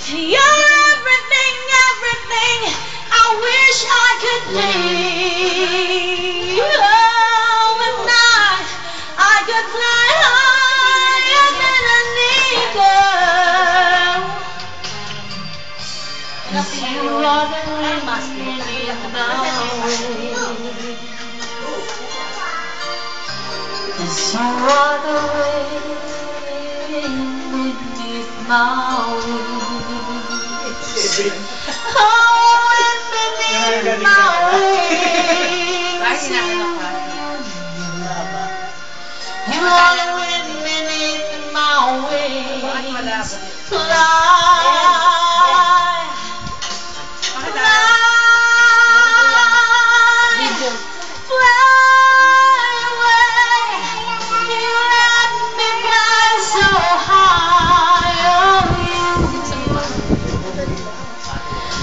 You're everything, everything I wish I could be. Oh, and I could fly higher than an eagle. You are the wind beneath my wings. You are the wind beneath my wings. Oh, wind beneath my wings. You are the wind beneath my wings. Fly.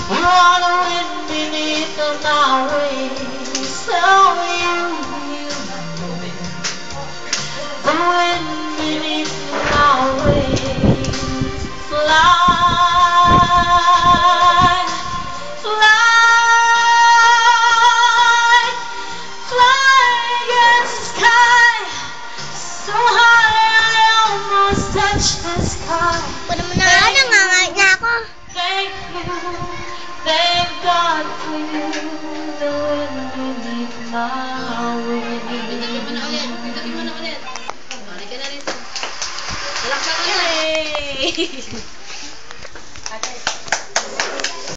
You are the wind beneath my wings, so you, the wind beneath my wings, fly, fly, fly against the sky, so high I almost touch the sky. Thank God for you, the wind beneath my wings. Yay!